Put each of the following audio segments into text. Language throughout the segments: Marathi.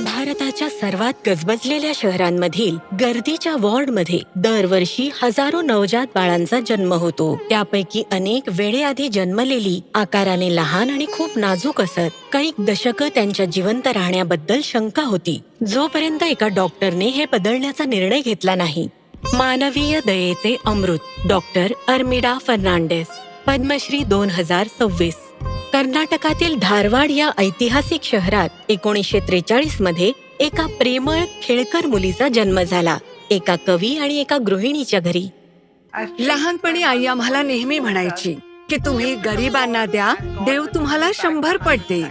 भारताच्या सर्वात गजबजलेल्या शहरांमधील गर्दीच्या वॉर्डमध्ये दरवर्षी हजारो नवजात बाळांचा जन्म होतो. त्यापैकी अनेक वेळेआधी जन्मलेली, आकाराने लहान आणि खूप नाजूक असत. काही दशकं त्यांच्या जिवंत राहण्याबद्दल शंका होती, जोपर्यंत एका डॉक्टरने हे बदलण्याचा निर्णय घेतला नाही. मानवीय दयेचे अमृत, डॉक्टर अर्मिडा फर्नांडेस, पद्मश्री 2026. कर्नाटकातील धारवाड या ऐतिहासिक शहरात 1943 मध्ये एका प्रेमळ खेळकर मुलीचा जन्म झाला. एका कवी आणि एका गृहिणीच्या घरी. लहानपणी आई आम्हाला नेहमी म्हणायची की तुम्ही गरिबांना द्या, देव तुम्हाला 100 पट देईल.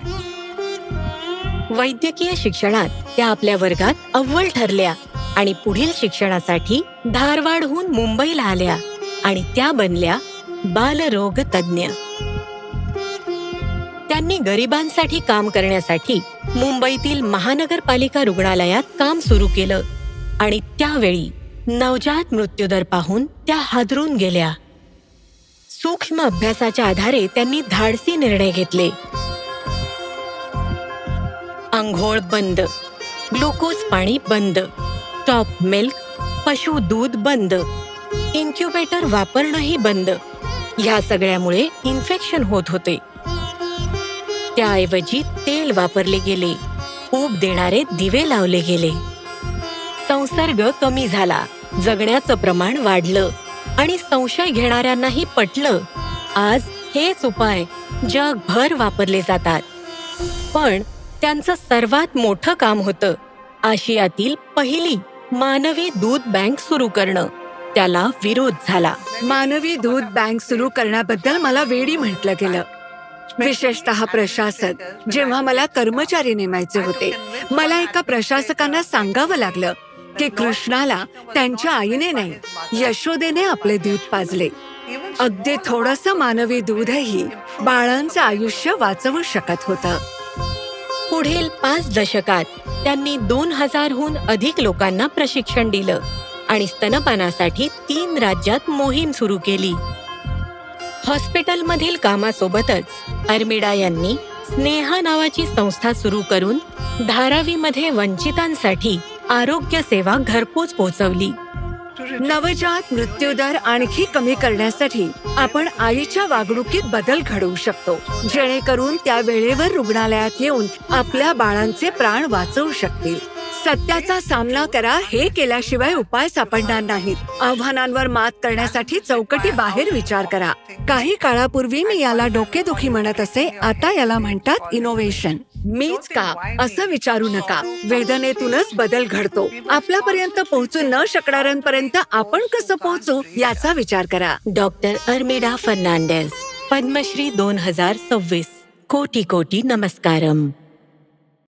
वैद्यकीय शिक्षणात त्या आपल्या वर्गात अव्वल ठरल्या आणि पुढील शिक्षणासाठी धारवाडहून मुंबईला आल्या आणि त्या बनल्या बालरोग तज्ज्ञ. त्यांनी गरिबांसाठी काम करण्यासाठी मुंबईतील महानगरपालिका रुग्णालयात काम सुरू केलं आणि त्यावेळी नवजात मृत्यूदर पाहून त्या हादरून गेल्या. सूक्ष्म अभ्यासाच्या आधारे त्यांनी धाडसी निर्णय घेतले. अंघोळ बंद, ग्लुकोज पाणी बंद, टॉप मिल्क, पशु दूध बंद, इन्क्युबेटर वापरणंही बंद. ह्या सगळ्यामुळे इन्फेक्शन होत होते. त्याऐवजी तेल वापरले गेले, ऊब देणारे दिवे लावले गेले. संसर्ग कमी झाला, जगण्याचं प्रमाण वाढलं आणि संशय घेणाऱ्यांनाही पटलं. आज हेच उपाय जगभर वापरले जातात. पण त्यांचं सर्वात मोठं काम होतं आशियातील पहिली मानवी दूध बँक सुरू करणं. त्याला विरोध झाला. मानवी दूध बँक सुरू करण्याबद्दल मला वेडी म्हटलं गेलं, विशेषतः प्रशासक. जेव्हा मला कर्मचारी नेमायचे होते, मला एका प्रशासकांना सांगावं लागलं की कृष्णाला त्यांच्या आईने नाही, यशोदेने आपले दूध पाजले. अगदी थोडंसं मानवी दूधही बाळांचं आयुष्य वाचवू शकत होतं. पुढील 5 दशकात त्यांनी 2000हून अधिक लोकांना प्रशिक्षण दिलं आणि स्तनपानासाठी 3 राज्यात मोहीम सुरू केली. हॉस्पिटलमधील कामासोबतच अर्मिडा यांनी स्नेहा नावाची संस्था सुरू करून धारावीमध्ये वंचितांसाठी आरोग्य सेवा घरपोच पोहोचवली. नवजात मृत्यूदर आणखी कमी करण्यासाठी आपण आईच्या वागणुकीत बदल घडवू शकतो, जेणेकरून त्या वेळेवर रुग्णालयात येऊन आपल्या बाळांचे प्राण वाचवू शकतील. सत्याचा सामना करा, हे केल्याशिवाय उपाय सापडणार नाहीत. आव्हानांवर मात करण्यासाठी चौकटी बाहेर विचार करा. काही काळापूर्वी मी याला डोकेदुखी म्हणत असे, आता याला म्हणतात इनोव्हेशन. मीच का असं विचारू नका. वेदनेतूनच बदल घडतो. आपल्यापर्यंत पोहोचू न शकणाऱ्यांपर्यंत आपण कसं पोहोचू याचा विचार करा. डॉक्टर अर्मिडा फर्नांडेस, पद्मश्री 2026. कोटी कोटी नमस्कारम.